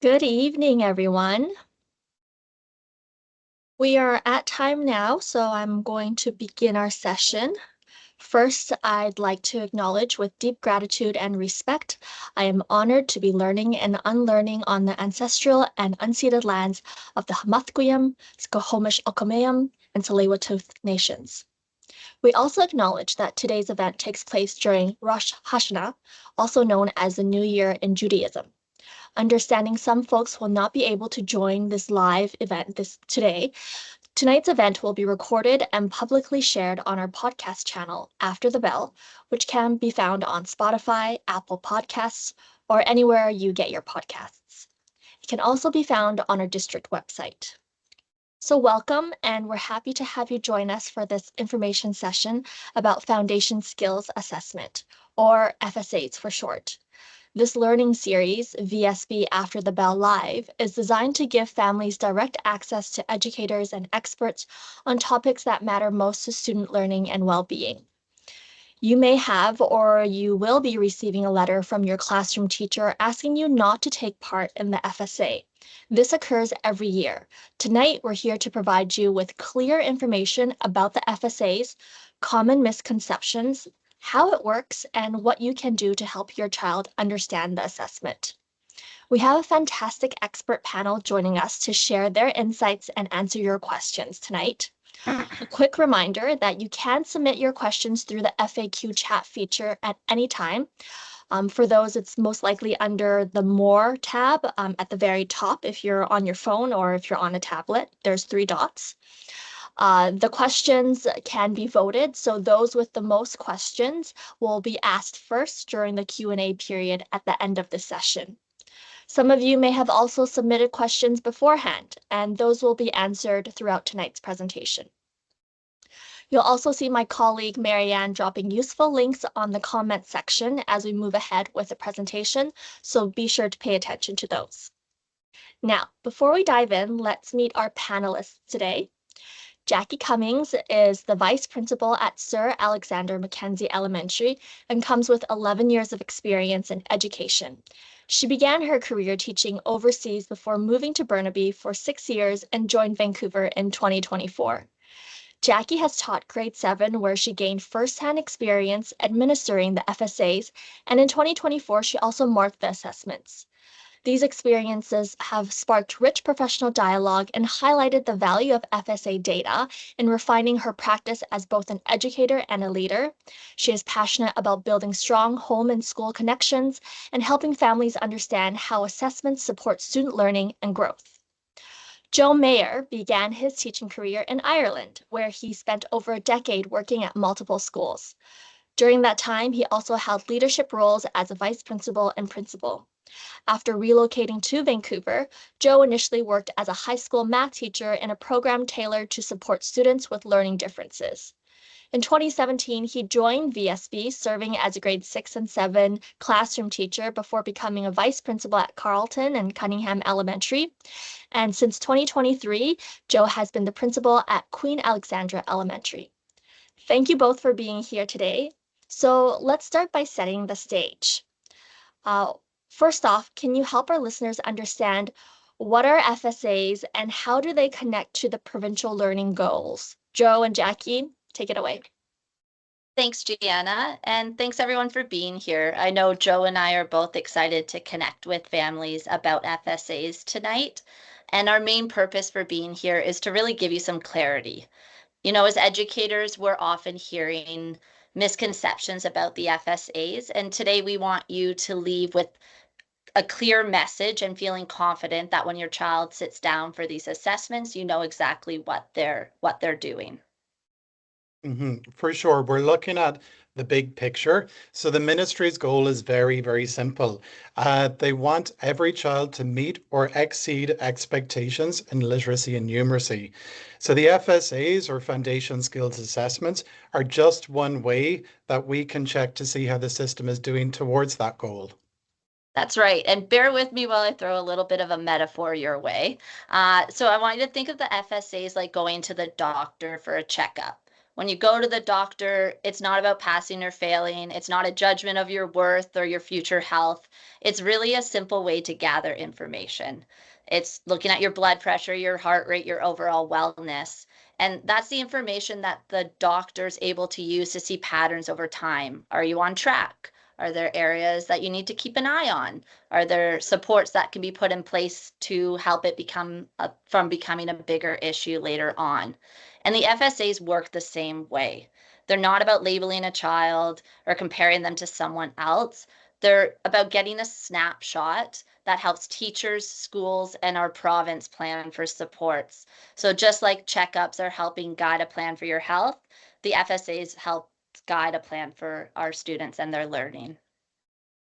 Good evening, everyone. We are at time now, so I'm going to begin our session. First, I'd like to acknowledge with deep gratitude and respect, I am honored to be learning and unlearning on the ancestral and unceded lands of the Hamathkuyam, Skohomish Okomayam, and tsleil nations. We also acknowledge that today's event takes place during Rosh Hashanah, also known as the New Year in Judaism. Understanding some folks will not be able to join this live event today. Tonight's event will be recorded and publicly shared on our podcast channel After the Bell, which can be found on Spotify, Apple Podcasts, or anywhere you get your podcasts. It can also be found on our district website. So welcome, and we're happy to have you join us for this information session about Foundation Skills Assessment, or FSAs for short. This learning series, VSB After the Bell Live, is designed to give families direct access to educators and experts on topics that matter most to student learning and well-being. You may have or you will be receiving a letter from your classroom teacher asking you not to take part in the FSA. This occurs every year. Tonight, we're here to provide you with clear information about the FSAs, common misconceptions, how it works, and what you can do to help your child understand the assessment. We have a fantastic expert panel joining us to share their insights and answer your questions tonight. A quick reminder that you can submit your questions through the FAQ chat feature at any time. For those, it's most likely under the More tab at the very top if you're on your phone or if you're on a tablet. There's 3 dots. The questions can be voted, so those with the most questions will be asked first during the Q&A period at the end of the session. Some of you may have also submitted questions beforehand, and those will be answered throughout tonight's presentation. You'll also see my colleague Marianne dropping useful links on the comment section as we move ahead with the presentation, so be sure to pay attention to those. Now, before we dive in, let's meet our panelists today. Jackie Cummings is the Vice Principal at Sir Alexander Mackenzie Elementary and comes with 11 years of experience in education. She began her career teaching overseas before moving to Burnaby for 6 years and joined Vancouver in 2024. Jackie has taught grade 7, where she gained firsthand experience administering the FSAs, and in 2024, she also marked the assessments. These experiences have sparked rich professional dialogue and highlighted the value of FSA data in refining her practice as both an educator and a leader. She is passionate about building strong home and school connections and helping families understand how assessments support student learning and growth. Joe Maher began his teaching career in Ireland, where he spent over a decade working at multiple schools. During that time, he also held leadership roles as a vice principal and principal. After relocating to Vancouver, Joe initially worked as a high school math teacher in a program tailored to support students with learning differences. In 2017, he joined VSB, serving as a grade 6 and 7 classroom teacher before becoming a vice principal at Carleton and Cunningham Elementary. And since 2023, Joe has been the principal at Queen Alexandra Elementary. Thank you both for being here today. So let's start by setting the stage. First off, can you help our listeners understand what are FSAs and how do they connect to the provincial learning goals? Joe and Jackie, take it away. Thanks, Jiana, and thanks everyone for being here. I know Joe and I are both excited to connect with families about FSAs tonight, and our main purpose for being here is to really give you some clarity. You know, as educators, we're often hearing misconceptions about the FSAs, and today we want you to leave with a clear message and feeling confident that when your child sits down for these assessments, you know exactly what they're doing. For sure. We're looking at the big picture. So the ministry's goal is very, very simple. They want every child to meet or exceed expectations in literacy and numeracy. So the FSAs, or Foundation Skills Assessments, are just one way that we can check to see how the system is doing towards that goal. That's right. And bear with me while I throw a little bit of a metaphor your way. So I want you to think of the FSAs like going to the doctor for a checkup. When you go to the doctor, it's not about passing or failing. It's not a judgment of your worth or your future health. It's really a simple way to gather information. It's looking at your blood pressure, your heart rate, your overall wellness. And that's the information that the doctor's able to use to see patterns over time. Are you on track? Are there areas that you need to keep an eye on? Are there supports that can be put in place to help it from becoming a bigger issue later on? And the FSAs work the same way. They're not about labeling a child or comparing them to someone else. They're about getting a snapshot that helps teachers, schools, and our province plan for supports. So just like checkups are helping guide a plan for your health, the FSAs help guide a plan for our students and their learning.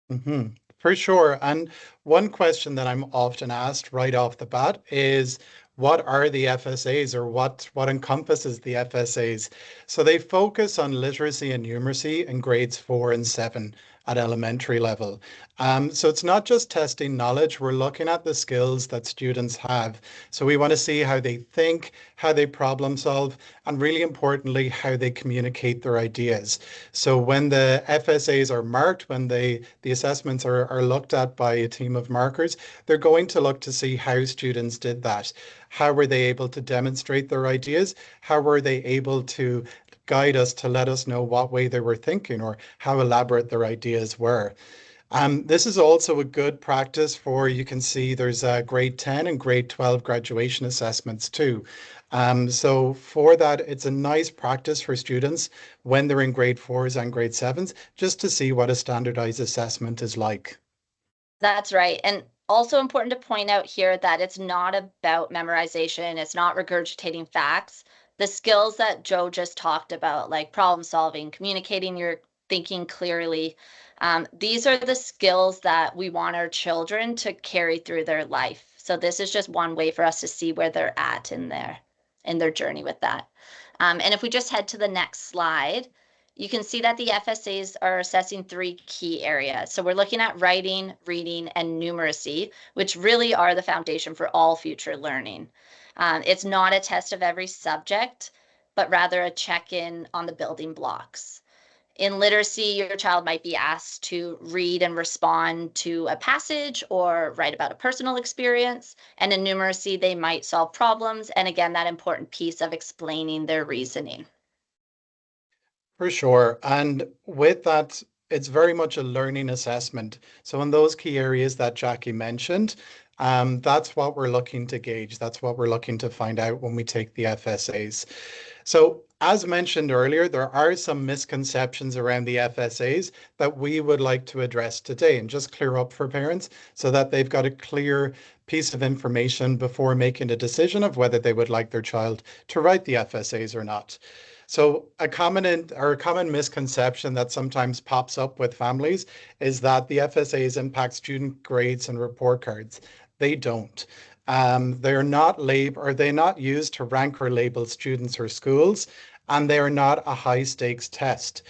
Hmm. For sure. And one question that I'm often asked right off the bat is, what are the FSAs, or what encompasses the FSAs? So they focus on literacy and numeracy in grades 4 and 7 at elementary level. So it's not just testing knowledge, we're looking at the skills that students have. So we want to see how they think, how they problem solve, and really importantly, how they communicate their ideas. So when the FSAs are marked, when the assessments are looked at by a team of markers, they're going to look to see how students did that. How were they able to demonstrate their ideas? How were they able to guide us to let us know what way they were thinking or how elaborate their ideas were? This is also a good practice for, you can see there's grade 10 and grade 12 graduation assessments too. So for that, it's a nice practice for students when they're in grade 4s and grade 7s, just to see what a standardized assessment is like. That's right. And also important to point out here that it's not about memorization, it's not regurgitating facts. The skills that Joe just talked about, like problem solving, communicating your thinking clearly, these are the skills that we want our children to carry through their life. So this is just one way for us to see where they're at in their journey with that. And if we just head to the next slide, you can see that the FSAs are assessing three key areas. So we're looking at writing, reading, and numeracy, which really are the foundation for all future learning. It's not a test of every subject, but rather a check-in on the building blocks. In literacy, your child might be asked to read and respond to a passage or write about a personal experience. And in numeracy, they might solve problems. And again, that important piece of explaining their reasoning. For sure. And with that, it's very much a learning assessment. So in those key areas that Jackie mentioned, that's what we're looking to gauge. That's what we're looking to find out when we take the FSAs. So as mentioned earlier, there are some misconceptions around the FSAs that we would like to address today and just clear up for parents so that they've got a clear piece of information before making a decision of whether they would like their child to write the FSAs or not. So a common misconception that sometimes pops up with families is that the FSAs impact student grades and report cards. They don't. They're not used to rank or label students or schools, and they are not a high stakes test.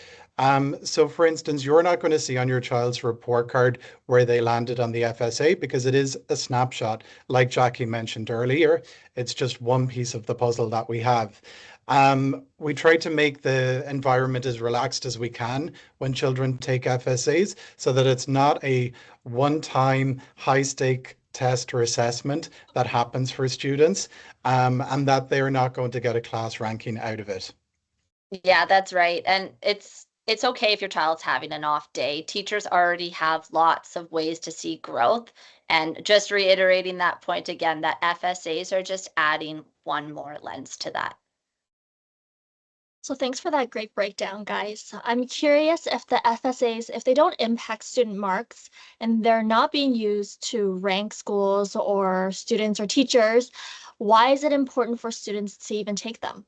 So for instance, you're not going to see on your child's report card where they landed on the FSA because it is a snapshot, like Jackie mentioned earlier. It's just one piece of the puzzle that we have. We try to make the environment as relaxed as we can when children take FSAs so that it's not a one-time high-stake test or assessment that happens for students, and that they're not going to get a class ranking out of it. Yeah, that's right. And it's okay if your child's having an off day. Teachers already have lots of ways to see growth. And just reiterating that point again, that FSAs are just adding one more lens to that. So thanks for that great breakdown, guys. I'm curious if the FSAs, if they don't impact student marks and they're not being used to rank schools or students or teachers, why is it important for students to even take them?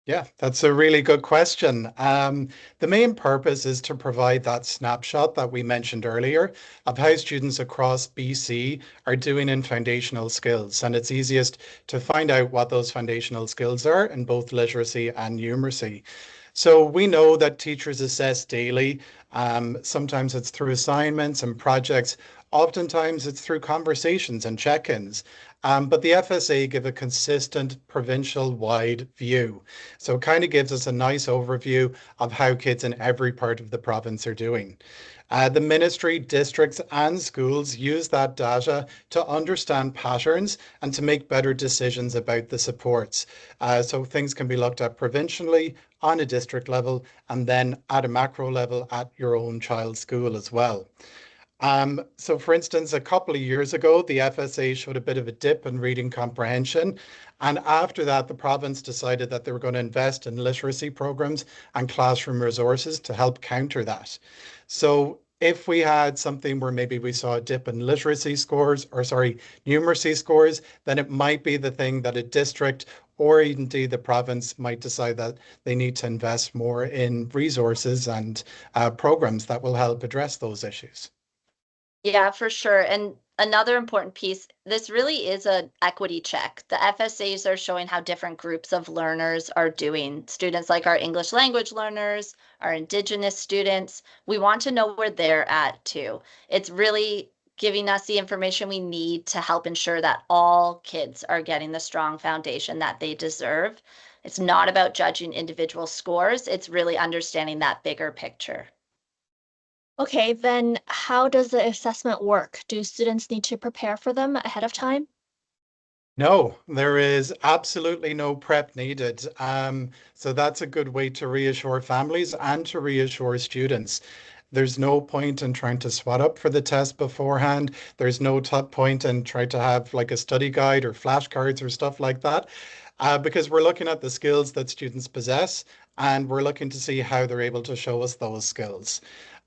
Yeah, that's a really good question. The main purpose is to provide that snapshot that we mentioned earlier of how students across BC are doing in foundational skills. And it's easiest to find out what those foundational skills are in both literacy and numeracy. So we know that teachers assess daily. Sometimes it's through assignments and projects. Oftentimes it's through conversations and check-ins. But the FSA give a consistent provincial-wide view. So it kind of gives us a nice overview of how kids in every part of the province are doing. The ministry, districts, and schools use that data to understand patterns and to make better decisions about the supports. So things can be looked at provincially, on a district level, and then at a macro level at your own child's school as well. So for instance, a couple of years ago, the FSA showed a bit of a dip in reading comprehension. And after that, the province decided that they were going to invest in literacy programs and classroom resources to help counter that. So if we had something where maybe we saw a dip in literacy scores, or sorry, numeracy scores, then it might be the thing that a district or indeed the province might decide that they need to invest more in resources and programs that will help address those issues. Yeah, for sure. And another important piece, this really is an equity check. The FSAs are showing how different groups of learners are doing. Students like our English language learners, our Indigenous students, we want to know where they're at too. It's really giving us the information we need to help ensure that all kids are getting the strong foundation that they deserve. It's not about judging individual scores, it's really understanding that bigger picture. Okay, then how does the assessment work? Do students need to prepare for them ahead of time? No, there is absolutely no prep needed. So that's a good way to reassure families and to reassure students. There's no point in trying to swat up for the test beforehand. There's no point in trying to have like a study guide or flashcards or stuff like that, because we're looking at the skills that students possess and we're looking to see how they're able to show us those skills.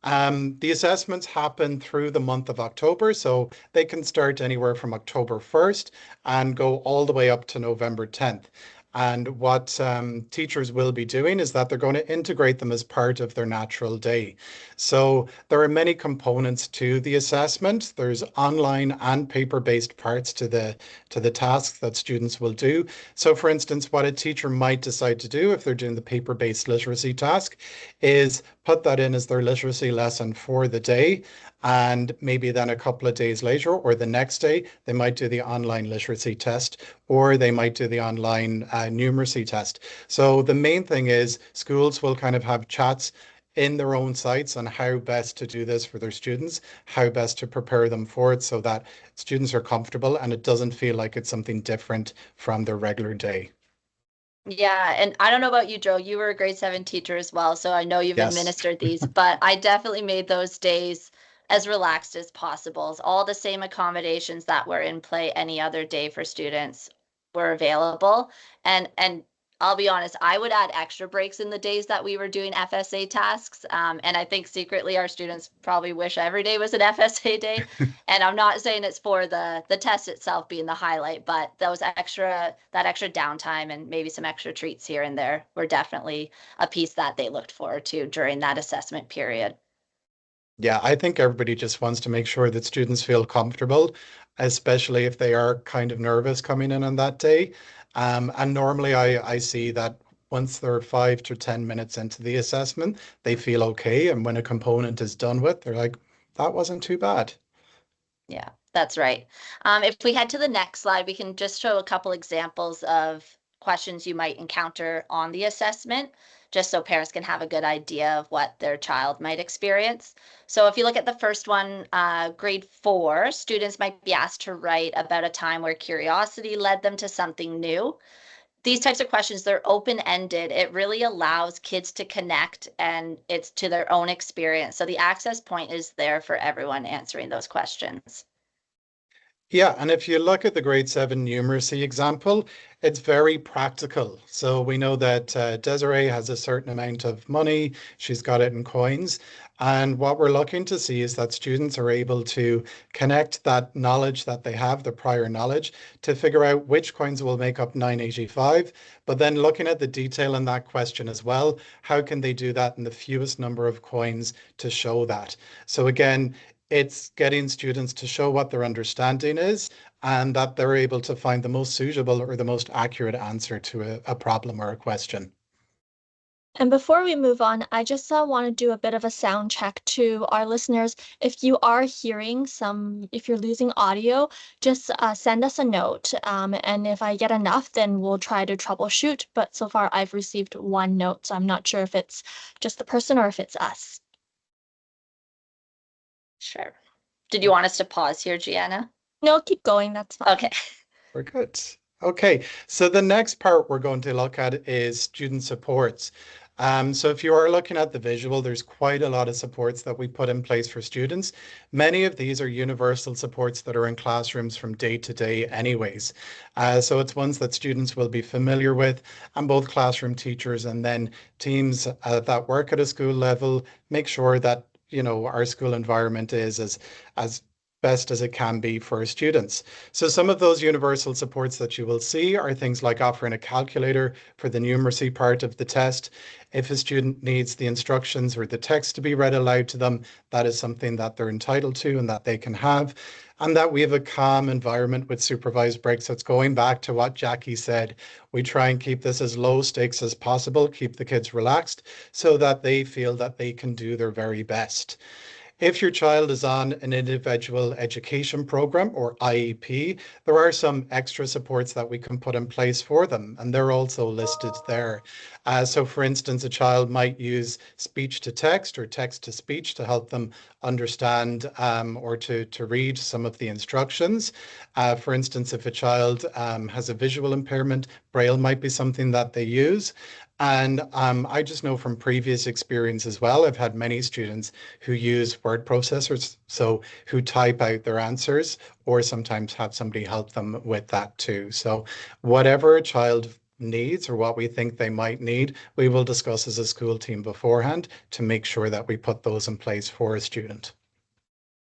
The assessments happen through the month of October, so they can start anywhere from October 1st and go all the way up to November 10th. And what teachers will be doing is that they're going to integrate them as part of their natural day. So there are many components to the assessment. There's online and paper-based parts to the tasks that students will do. So for instance, what a teacher might decide to do if they're doing the paper-based literacy task is put that in as their literacy lesson for the day. And maybe then a couple of days later or the next day, they might do the online literacy test or they might do the online numeracy test. So the main thing is schools will kind of have chats in their own sites on how best to do this for their students, how best to prepare them for it so that students are comfortable and it doesn't feel like it's something different from their regular day. Yeah, and I don't know about you, Joe. You were a grade 7 teacher as well, so I know you've Yes. administered these, but I definitely made those days as relaxed as possible. All the same accommodations that were in play any other day for students were available. And I'll be honest, I would add extra breaks in the days that we were doing FSA tasks. And I think secretly our students probably wish every day was an FSA day. And I'm not saying it's for the test itself being the highlight, but that extra downtime and maybe some extra treats here and there were definitely a piece that they looked forward to during that assessment period. Yeah, I think everybody just wants to make sure that students feel comfortable, especially if they are kind of nervous coming in on that day. And normally I see that once they're 5 to 10 minutes into the assessment, they feel okay. And when a component is done with, they're like, that wasn't too bad. Yeah, that's right. If we head to the next slide, we can just show a couple examples of questions you might encounter on the assessment, just so parents can have a good idea of what their child might experience. So if you look at the first one, grade 4, students might be asked to write about a time where curiosity led them to something new. These types of questions, they're open-ended. It really allows kids to connect and it's to their own experience. So the access point is there for everyone answering those questions. Yeah, and if you look at the grade 7 numeracy example, it's very practical. So we know that Desiree has a certain amount of money, she's got it in coins. And what we're looking to see is that students are able to connect that knowledge that they have, the prior knowledge, to figure out which coins will make up 985. But then looking at the detail in that question as well, how can they do that in the fewest number of coins to show that? So again, it's getting students to show what their understanding is and that they're able to find the most suitable or the most accurate answer to a problem or a question. And before we move on, I just want to do a bit of a sound check to our listeners. If you are hearing if you're losing audio, just send us a note. And if I get enough, then we'll try to troubleshoot. But so far, I've received one note, so I'm not sure if it's just the person or if it's us. Sure. Did you want us to pause here, Jiana? No, keep going. That's fine. Okay. We're good. Okay, so the next part we're going to look at is student supports. So if you are looking at the visual, there's quite a lot of supports that we put in place for students. Many of these are universal supports that are in classrooms from day to day anyways. So it's ones that students will be familiar with, and both classroom teachers and then teams that work at a school level make sure that, you know, our school environment is as best as it can be for students. So some of those universal supports that you will see are things like offering a calculator for the numeracy part of the test. If a student needs the instructions or the text to be read aloud to them, that is something that they're entitled to and that they can have. And that we have a calm environment with supervised breaks. So it's going back to what Jackie said. We try and keep this as low stakes as possible, keep the kids relaxed so that they feel that they can do their very best. If your child is on an individual education program or IEP, there are some extra supports that we can put in place for them, and they're also listed there. So for instance, a child might use speech to text or text to speech to help them understand or to read some of the instructions. For instance, if a child has a visual impairment, Braille might be something that they use. And I just know from previous experience as well, I've had many students who use word processors, so who type out their answers or sometimes have somebody help them with that too. So whatever a child needs or what we think they might need, we will discuss as a school team beforehand to make sure that we put those in place for a student.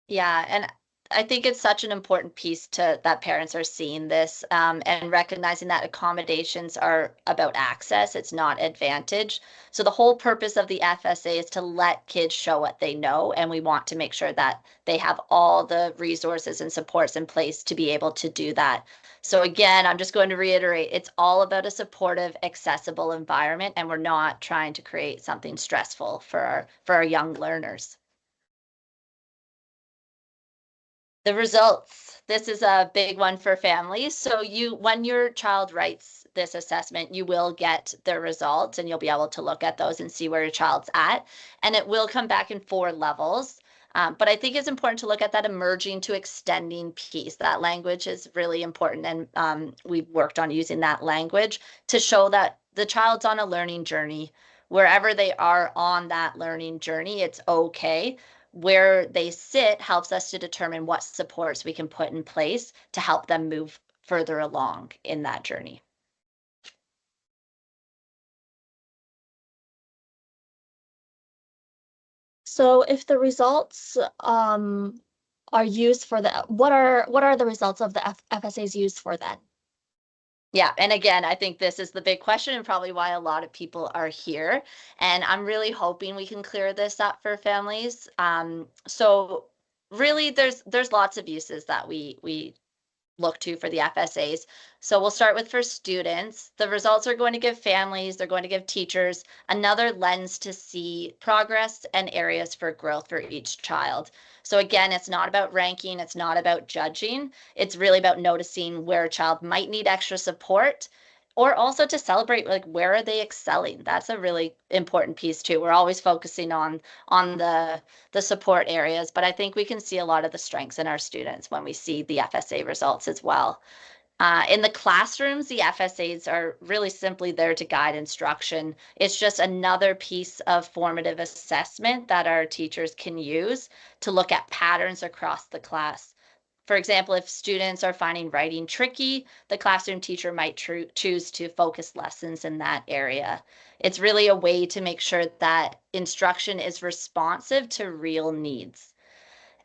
Yeah, and I think it's such an important piece to that parents are seeing this and recognizing that accommodations are about access, it's not advantage. So the whole purpose of the FSA is to let kids show what they know, and we want to make sure that they have all the resources and supports in place to be able to do that. So again, I'm just going to reiterate, it's all about a supportive, accessible environment, and we're not trying to create something stressful for our young learners. The results. This is a big one for families. So when your child writes this assessment, you will get the results and you'll be able to look at those and see where your child's at. And it will come back in 4 levels. But I think it's important to look at that emerging to extending piece. That language is really important. And we've worked on using that language to show that the child's on a learning journey. Wherever they are on that learning journey, it's okay. Where they sit helps us to determine what supports we can put in place to help them move further along in that journey. So if the results are used for what are the results of the FSAs used for then? Yeah, and again, I think this is the big question and probably why a lot of people are here. And I'm really hoping we can clear this up for families. So really, there's lots of uses that we look to for the FSAs. So we'll start with for students. The results are going to give families, they're going to give teachers another lens to see progress and areas for growth for each child. So again, it's not about ranking, it's not about judging. It's really about noticing where a child might need extra support or also to celebrate like where are they excelling. That's a really important piece too. We're always focusing on the support areas, but I think we can see a lot of the strengths in our students when we see the FSA results as well. In the classrooms, the FSAs are really simply there to guide instruction. It's just another piece of formative assessment that our teachers can use to look at patterns across the class. For example, if students are finding writing tricky, the classroom teacher might choose to focus lessons in that area. It's really a way to make sure that instruction is responsive to real needs.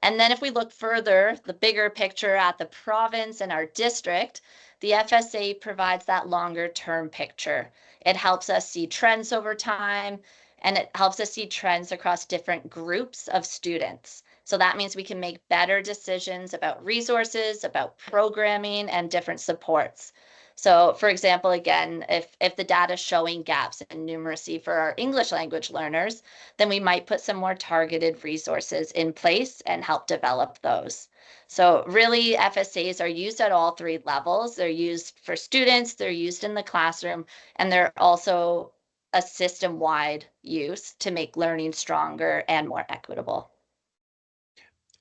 And then if we look further, the bigger picture at the province and our district, the FSA provides that longer term picture. It helps us see trends over time, and it helps us see trends across different groups of students. So that means we can make better decisions about resources, about programming, and different supports. So for example, again, if the data is showing gaps in numeracy for our English language learners, then we might put some more targeted resources in place and help develop those. So really, FSAs are used at all three levels. They're used for students, they're used in the classroom, and they're also a system-wide use to make learning stronger and more equitable.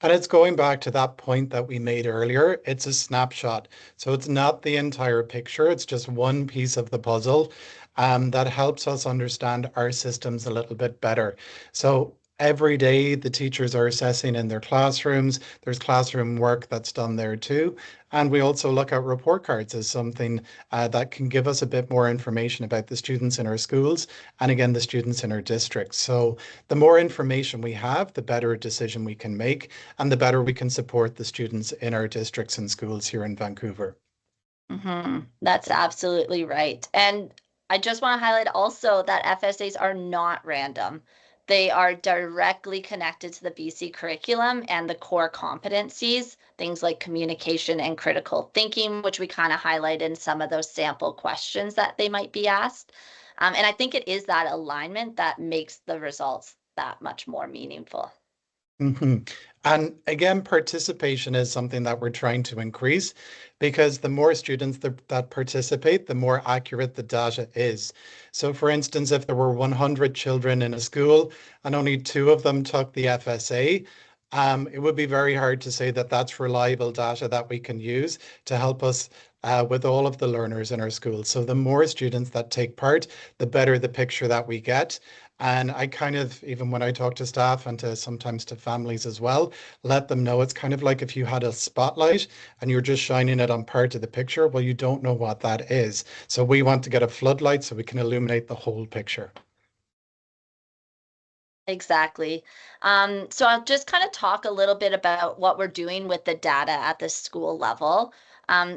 And it's going back to that point that we made earlier. It's a snapshot. So it's not the entire picture. It's just one piece of the puzzle that helps us understand our systems a little bit better. So every day the teachers are assessing in their classrooms. There's classroom work that's done there too. And we also look at report cards as something that can give us a bit more information about the students in our schools and again, the students in our districts. So the more information we have, the better a decision we can make and the better we can support the students in our districts and schools here in Vancouver. That's absolutely right. And I just want to highlight also that FSAs are not random. They are directly connected to the BC curriculum and the core competencies, things like communication and critical thinking, which we kind of highlight in some of those sample questions that they might be asked. And I think it is that alignment that makes the results that much more meaningful. Mhm. And again, participation is something that we're trying to increase because the more students that participate, the more accurate the data is. So, for instance, if there were 100 children in a school and only two of them took the FSA, it would be very hard to say that that's reliable data that we can use to help us with all of the learners in our schools. So, the more students that take part, the better the picture that we get. And I kind of, even when I talk to staff and to sometimes to families as well, let them know it's kind of like if you had a spotlight and you're just shining it on part of the picture. Well, you don't know what that is. So we want to get a floodlight so we can illuminate the whole picture. Exactly. So I'll just kind of talk a little bit about what we're doing with the data at the school level.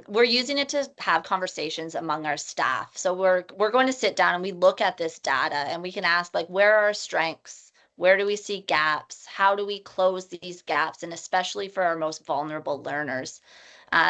We're using it to have conversations among our staff. So we're going to sit down and we look at this data and we can ask like, where are our strengths? Where do we see gaps? How do we close these gaps? And especially for our most vulnerable learners.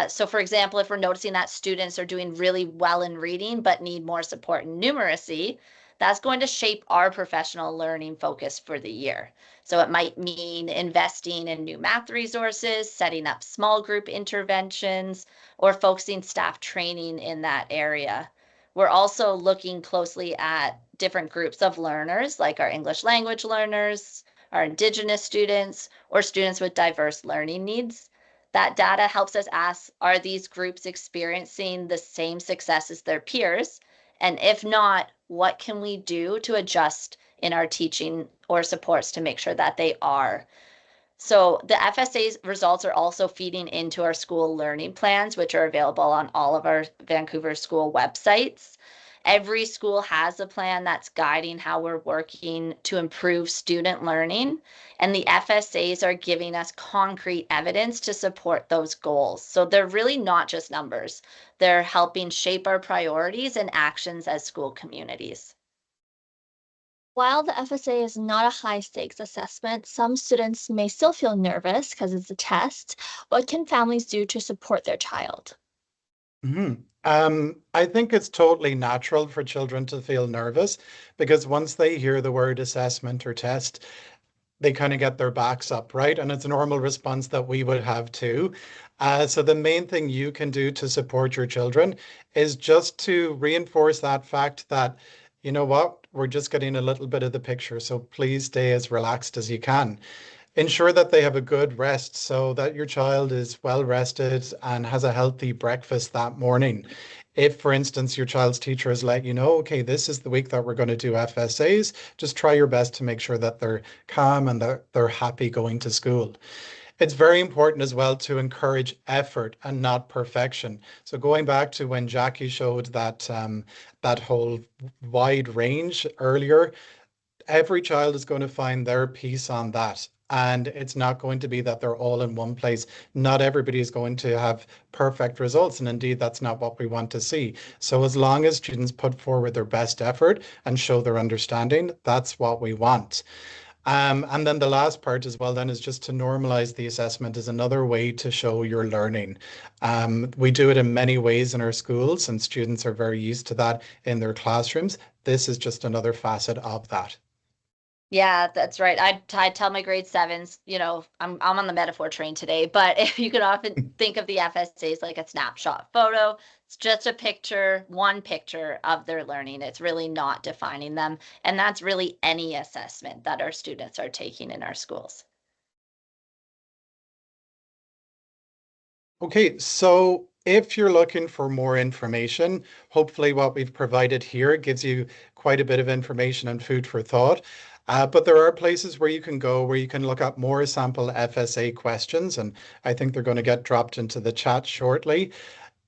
So for example, if we're noticing that students are doing really well in reading but need more support in numeracy, that's going to shape our professional learning focus for the year. So it might mean investing in new math resources, setting up small group interventions, or focusing staff training in that area. We're also looking closely at different groups of learners, like our English language learners, our Indigenous students, or students with diverse learning needs. That data helps us ask, are these groups experiencing the same success as their peers? And if not, what can we do to adjust in our teaching or supports to make sure that they are? So the FSA's results are also feeding into our school learning plans, which are available on all of our Vancouver school websites. Every school has a plan that's guiding how we're working to improve student learning, and the FSAs are giving us concrete evidence to support those goals. So they're really not just numbers. They're helping shape our priorities and actions as school communities. While the FSA is not a high stakes assessment, some students may still feel nervous because it's a test. What can families do to support their child? I think it's totally natural for children to feel nervous because once they hear the word assessment or test, they kind of get their backs up, right? And it's a normal response that we would have too. So the main thing you can do to support your children is just to reinforce that fact that, you know what, we're just getting a little bit of the picture. So please stay as relaxed as you can. Ensure that they have a good rest so that your child is well rested and has a healthy breakfast that morning. If, for instance, your child's teacher has let you know, okay, this is the week that we're going to do FSAs, just try your best to make sure that they're calm and that they're happy going to school. It's very important as well to encourage effort and not perfection. So going back to when Jackie showed that whole wide range earlier, every child is going to find their piece on that. And it's not going to be that they're all in one place. Not everybody is going to have perfect results. And indeed, that's not what we want to see. So as long as students put forward their best effort and show their understanding, that's what we want. And then the last part as well then is just to normalize the assessment is another way to show your learning. We do it in many ways in our schools, and students are very used to that in their classrooms. This is just another facet of that. Yeah, that's right. I tell my grade sevens, I'm on the metaphor train today, but if you could often think of the FSAs like a snapshot photo, it's just a picture, one picture of their learning. It's really not defining them. And that's really any assessment that our students are taking in our schools. Okay, so if you're looking for more information, hopefully what we've provided here gives you quite a bit of information and food for thought. But there are places where you can go where you can look up more sample FSA questions, and I think they're going to get dropped into the chat shortly.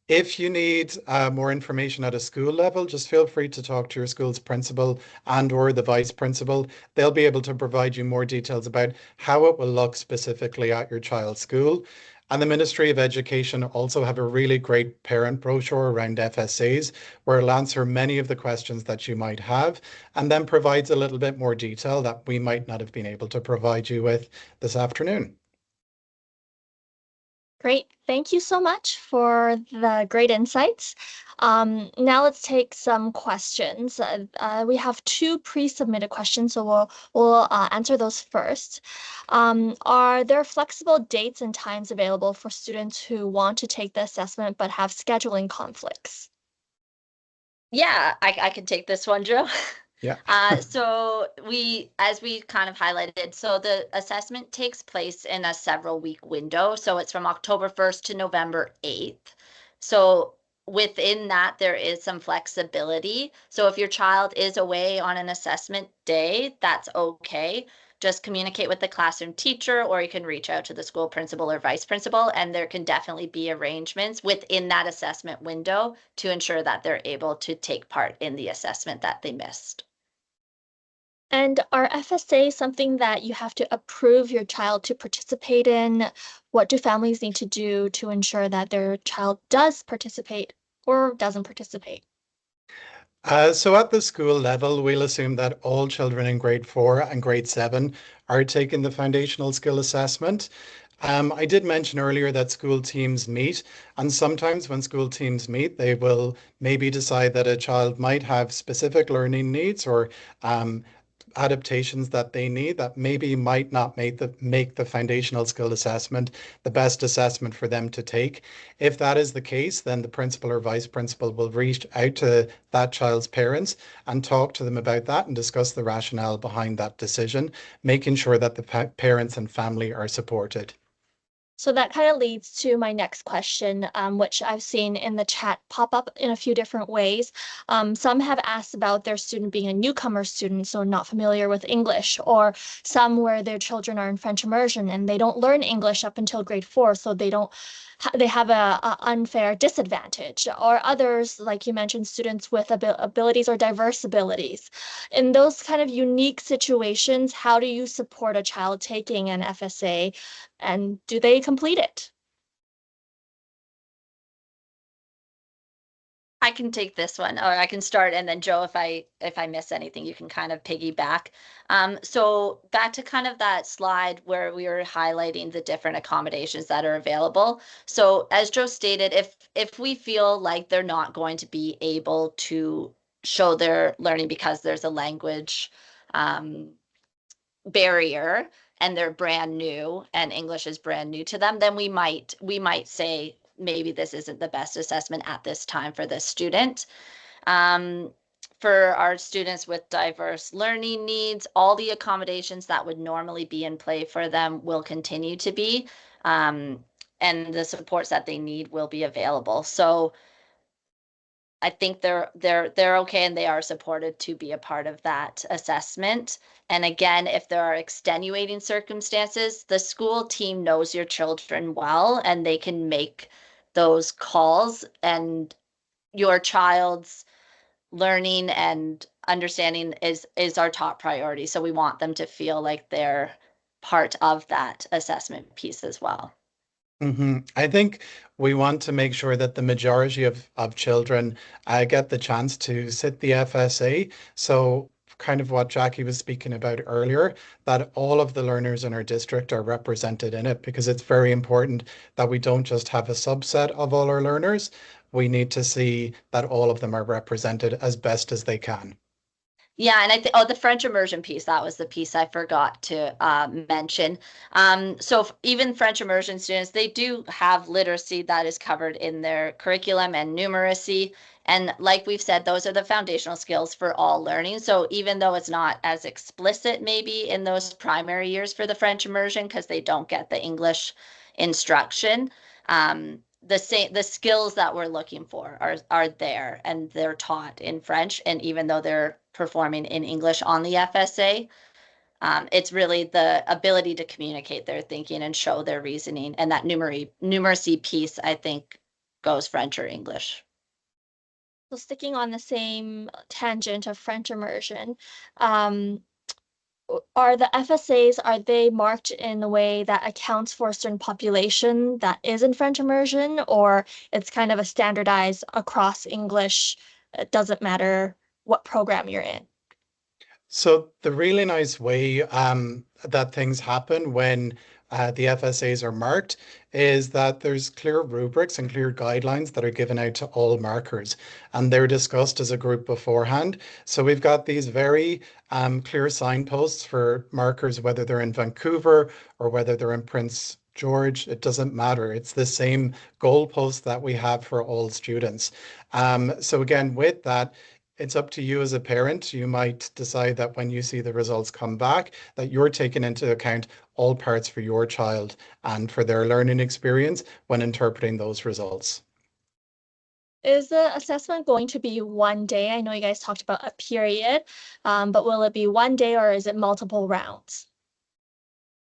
If you need more information at a school level, just feel free to talk to your school's principal and or the vice principal. They'll be able to provide you more details about how it will look specifically at your child's school. And the Ministry of Education also have a really great parent brochure around FSAs where it'll answer many of the questions that you might have and then provides a little bit more detail that we might not have been able to provide you with this afternoon. Great. Thank you so much for the great insights. Now let's take some questions. We have two pre-submitted questions, so we'll answer those first. Are there flexible dates and times available for students who want to take the assessment but have scheduling conflicts? Yeah, I can take this one, Joe. Yeah. So as we kind of highlighted, so the assessment takes place in a several week window. So it's from October 1st to November 8th. So within that, there is some flexibility. So if your child is away on an assessment day, that's okay. Just communicate with the classroom teacher, or you can reach out to the school principal or vice principal, and there can definitely be arrangements within that assessment window to ensure that they're able to take part in the assessment that they missed. And are FSA something that you have to approve your child to participate in? What do families need to do to ensure that their child does participate or doesn't participate? So at the school level, we'll assume that all children in grade 4 and grade 7 are taking the foundational skill assessment. I did mention earlier that school teams meet, and sometimes when school teams meet, they will maybe decide that a child might have specific learning needs or adaptations that they need that maybe might not make the foundational skill assessment the best assessment for them to take. If that is the case, then the principal or vice principal will reach out to that child's parents and talk to them about that and discuss the rationale behind that decision, making sure that the parents and family are supported. So that kind of leads to my next question, which I've seen in the chat pop up in a few different ways. Some have asked about their student being a newcomer student, so not familiar with English, or some where their children are in French immersion and they don't learn English up until grade 4, so they have a unfair disadvantage, or others, like you mentioned, students with abilities or diverse abilities. In those kind of unique situations, how do you support a child taking an FSA, and do they complete it? I can take this one, or I can start, and then Joe, if I miss anything, you can kind of piggyback. So back to kind of that slide where we were highlighting the different accommodations that are available. So as Joe stated, if we feel like they're not going to be able to show their learning because there's a language barrier and they're brand new and English is brand new to them, then we might say maybe this isn't the best assessment at this time for this student. Um, for our students with diverse learning needs, all the accommodations that would normally be in play for them will continue to be, and the supports that they need will be available. So I think they're okay and they are supported to be a part of that assessment. And again, if there are extenuating circumstances, the school team knows your children well and they can make those calls, and your child's learning and understanding is our top priority. So we want them to feel like they're part of that assessment piece as well. I think we want to make sure that the majority of children get the chance to sit the FSA. So kind of what Jackie was speaking about earlier, that all of the learners in our district are represented in it, because it's very important that we don't just have a subset of all our learners. We need to see that all of them are represented as best as they can. Yeah, and I think, oh, the French immersion piece, that was the piece I forgot to mention. So even French immersion students, they do have literacy that is covered in their curriculum and numeracy. And like we've said, those are the foundational skills for all learning. So even though it's not as explicit maybe in those primary years for the French immersion, because they don't get the English instruction, the skills that we're looking for are there, and they're taught in French. And even though they're performing in English on the FSA, it's really the ability to communicate their thinking and show their reasoning. And that numeracy piece, I think, goes French or English. So sticking on the same tangent of French immersion, um, are the FSAs, are they marked in a way that accounts for a certain population that is in French immersion, or it's kind of a standardized across English? It doesn't matter what program you're in. So the really nice way that things happen when the FSAs are marked is that there's clear rubrics and clear guidelines that are given out to all markers, and they're discussed as a group beforehand. So we've got these very clear signposts for markers, whether they're in Vancouver or whether they're in Prince George, it doesn't matter. It's the same goalpost that we have for all students. So again, with that, it's up to you as a parent. You might decide that when you see the results come back, that you're taking into account all parts for your child and for their learning experience when interpreting those results. Is the assessment going to be one day? I know you guys talked about a period, but will it be one day or is it multiple rounds?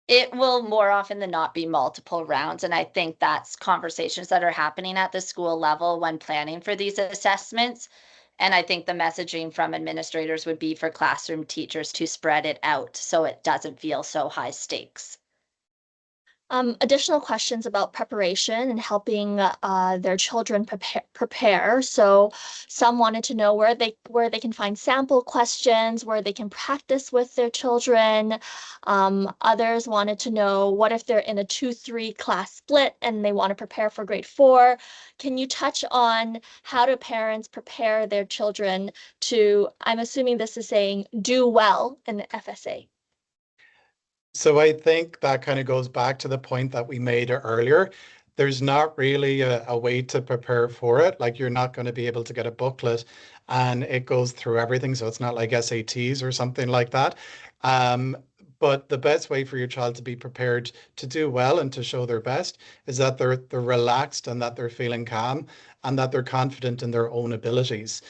It will more often than not be multiple rounds. And I think that's conversations that are happening at the school level when planning for these assessments. And I think the messaging from administrators would be for classroom teachers to spread it out so it doesn't feel so high stakes. Additional questions about preparation and helping their children prepare. So some wanted to know where they can find sample questions, where they can practice with their children. Others wanted to know what if they're in a 2-3 class split and they want to prepare for grade 4. Can you touch on how do parents prepare their children to, I'm assuming this is saying, do well in the FSA? So I think that kind of goes back to the point that we made earlier. There's not really a way to prepare for it. Like you're not going to be able to get a booklet and it goes through everything. So it's not like SATs or something like that. Um, but the best way for your child to be prepared to do well and to show their best is that they're relaxed and that they're feeling calm and that they're confident in their own abilities.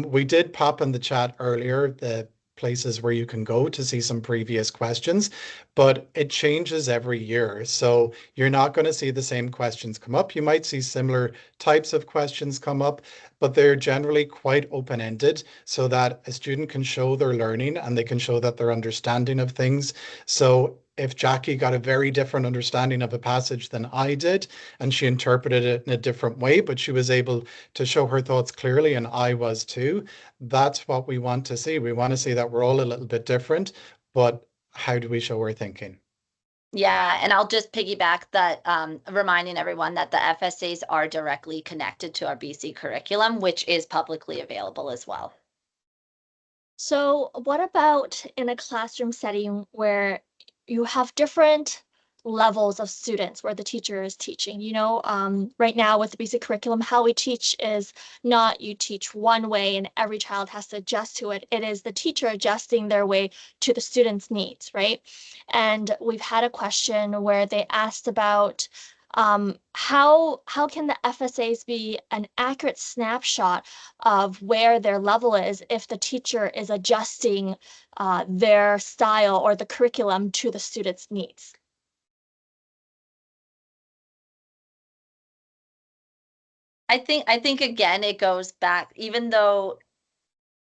We did pop in the chat earlier the places where you can go to see some previous questions, but it changes every year. So you're not going to see the same questions come up. You might see similar types of questions come up, but they're generally quite open-ended so that a student can show their learning and they can show that their understanding of things. So if Jackie got a very different understanding of a passage than I did, and she interpreted it in a different way, but she was able to show her thoughts clearly, and I was too, that's what we want to see. We want to see that we're all a little bit different, but how do we show our thinking? Yeah, and I'll just piggyback that, reminding everyone that the FSAs are directly connected to our BC curriculum, which is publicly available as well. So what about in a classroom setting where you have different levels of students where the teacher is teaching? Right now with the basic curriculum, how we teach is not you teach one way and every child has to adjust to it. It is the teacher adjusting their way to the student's needs, right? And we've had a question where they asked about how can the FSAs be an accurate snapshot of where their level is if the teacher is adjusting their style or the curriculum to the student's needs? I think again it goes back, even though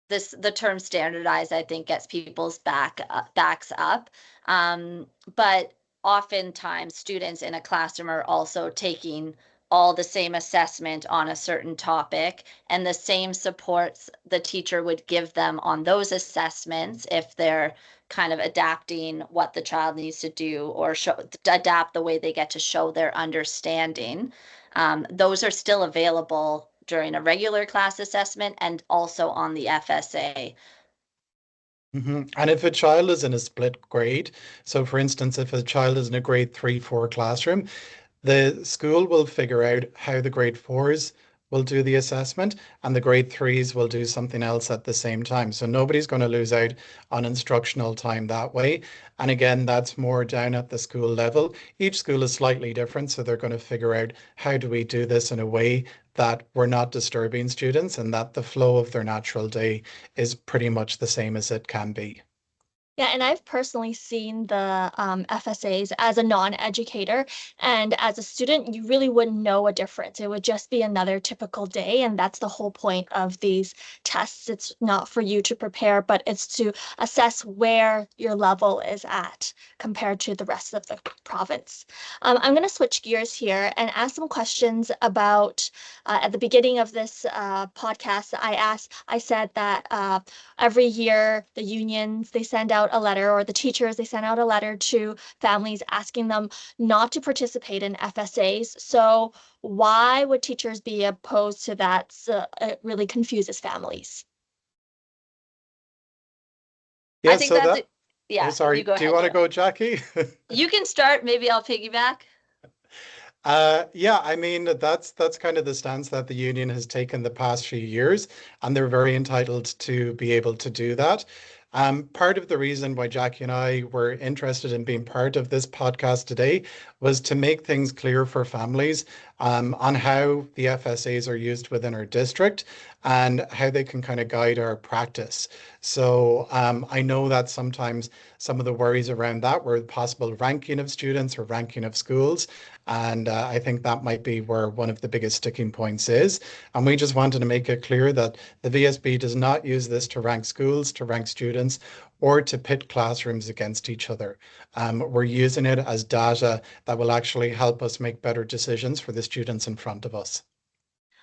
the term standardized I think gets people's backs up, but oftentimes students in a classroom are also taking all the same assessment on a certain topic and the same supports the teacher would give them on those assessments if they're kind of adapting what the child needs to do or adapt the way they get to show their understanding. Those are still available during a regular class assessment and also on the FSA. And if a child is in a split grade, so for instance, if a child is in a grade 3, 4 classroom, the school will figure out how the grade fours will do the assessment and the grade threes will do something else at the same time. So nobody's going to lose out on instructional time that way. And again, that's more down at the school level. Each school is slightly different, so they're going to figure out how do we do this in a way that we're not disturbing students and that the flow of their natural day is pretty much the same as it can be. Yeah, and I've personally seen the FSAs as a non-educator, and as a student, you really wouldn't know a difference. It would just be another typical day, and that's the whole point of these tests. It's not for you to prepare, but it's to assess where your level is at compared to the rest of the province. I'm going to switch gears here and ask some questions about, at the beginning of this podcast, I said that every year the unions they send out a letter, or the teachers they send out a letter to families asking them not to participate in FSAs. So why would teachers be opposed to that? So it really confuses families. I Yeah, think so that's that, it. oh, Yeah, you sorry. go Do you ahead, want to Joe. go, Jackie? You can start, maybe I'll piggyback. Yeah, I mean that's kind of the stance that the union has taken the past few years, and they're very entitled to be able to do that. Part of the reason why Jackie and I were interested in being part of this podcast today was to make things clear for families on how the FSAs are used within our district and how they can kind of guide our practice. So I know that sometimes some of the worries around that were possible ranking of students or ranking of schools. And I think that might be where one of the biggest sticking points is. And we just wanted to make it clear that the VSB does not use this to rank schools, to rank students, or to pit classrooms against each other. We're using it as data that will actually help us make better decisions for the students in front of us.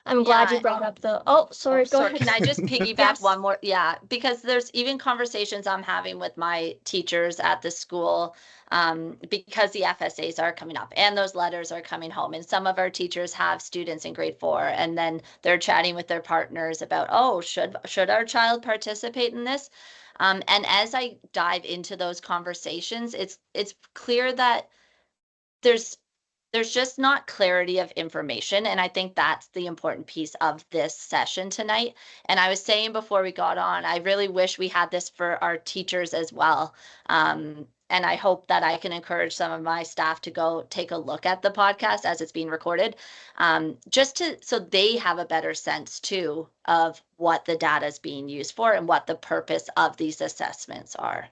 I'm glad you Yeah. brought up the, oh, Oh, sorry, go sorry. ahead. Can I just piggyback Yes. one more? Yeah, because there's even conversations I'm having with my teachers at the school, because the FSAs are coming up and those letters are coming home. And some of our teachers have students in grade 4, and then they're chatting with their partners about, oh, should our child participate in this? And as I dive into those conversations, it's clear that there's there's just not clarity of information. And I think that's the important piece of this session tonight. And I was saying before we got on, I really wish we had this for our teachers as well. And I hope that I can encourage some of my staff to go take a look at the podcast as it's being recorded, just to so they have a better sense too of what the data is being used for and what the purpose of these assessments are.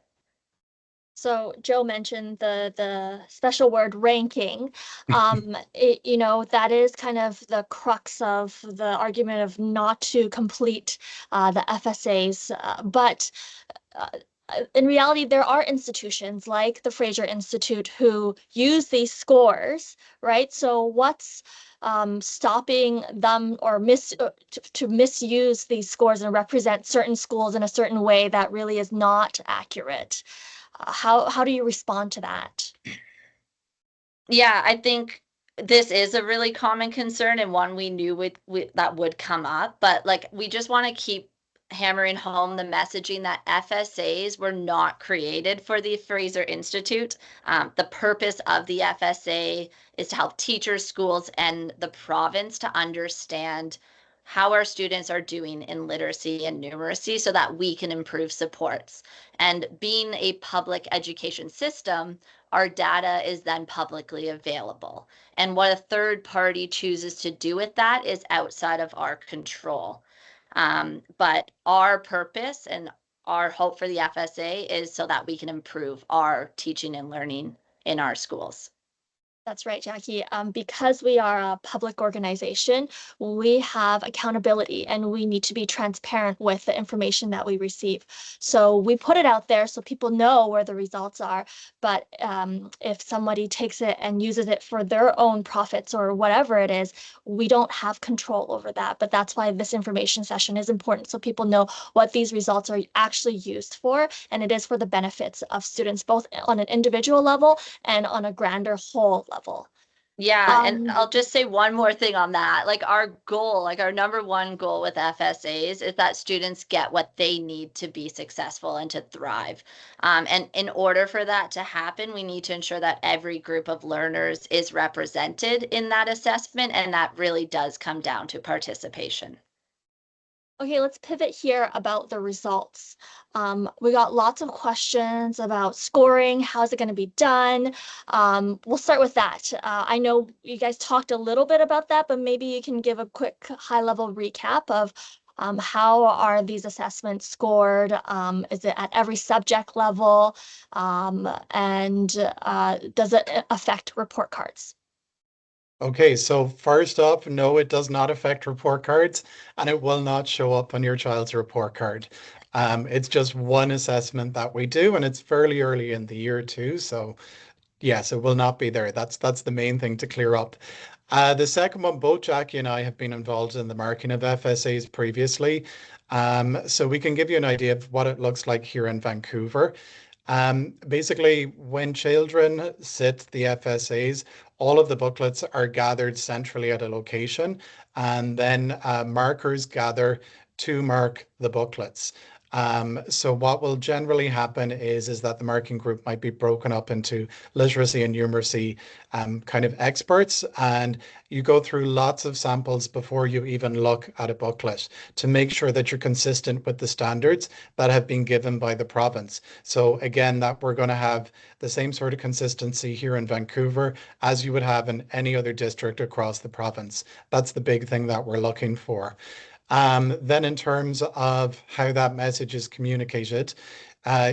So Joe mentioned the special word ranking. That is kind of the crux of the argument of not to complete the FSAs. But uh, in reality, there are institutions like the Fraser Institute who use these scores, right? So what's stopping them or to misuse these scores and represent certain schools in a certain way that really is not accurate? How do you respond to that? Yeah, I think this is a really common concern and one we knew that would come up, but like we just want to keep hammering home the messaging that FSAs were not created for the Fraser Institute. The purpose of the FSA is to help teachers, schools, and the province to understand how our students are doing in literacy and numeracy so that we can improve supports. And being a public education system, our data is then publicly available. And what a third party chooses to do with that is outside of our control. But our purpose and our hope for the FSA is so that we can improve our teaching and learning in our schools. That's right, Jackie. Because we are a public organization, we have accountability and we need to be transparent with the information that we receive. So we put it out there so people know where the results are. But if somebody takes it and uses it for their own profits or whatever it is, we don't have control over that. But that's why this information session is important so people know what these results are actually used for. And it is for the benefits of students, both on an individual level and on a grander whole level. Yeah, and Um, I'll just say one more thing on that. Like our goal, like our number one goal with FSAs is that students get what they need to be successful and to thrive. And in order for that to happen, we need to ensure that every group of learners is represented in that assessment, and that really does come down to participation. okay, let's pivot here about the results. We got lots of questions about scoring. How's it going to be done? We'll start with that. I know you guys talked a little bit about that, but maybe you can give a quick high-level recap of how are these assessments scored? Is it at every subject level? And does it affect report cards? Okay, so first up, no, it does not affect report cards, and it will not show up on your child's report card. It's just one assessment that we do, and it's fairly early in the year too. So yes, it will not be there. That's the main thing to clear up. The second one, both Jackie and I have been involved in the marking of FSAs previously. So we can give you an idea of what it looks like here in Vancouver. Basically, when children sit the FSAs, all of the booklets are gathered centrally at a location, and then markers gather to mark the booklets. So what will generally happen is that the marking group might be broken up into literacy and numeracy kind of experts, and you go through lots of samples before you even look at a booklet to make sure that you're consistent with the standards that have been given by the province. So again, that we're going to have the same sort of consistency here in Vancouver as you would have in any other district across the province. That's the big thing that we're looking for. Then in terms of how that message is communicated,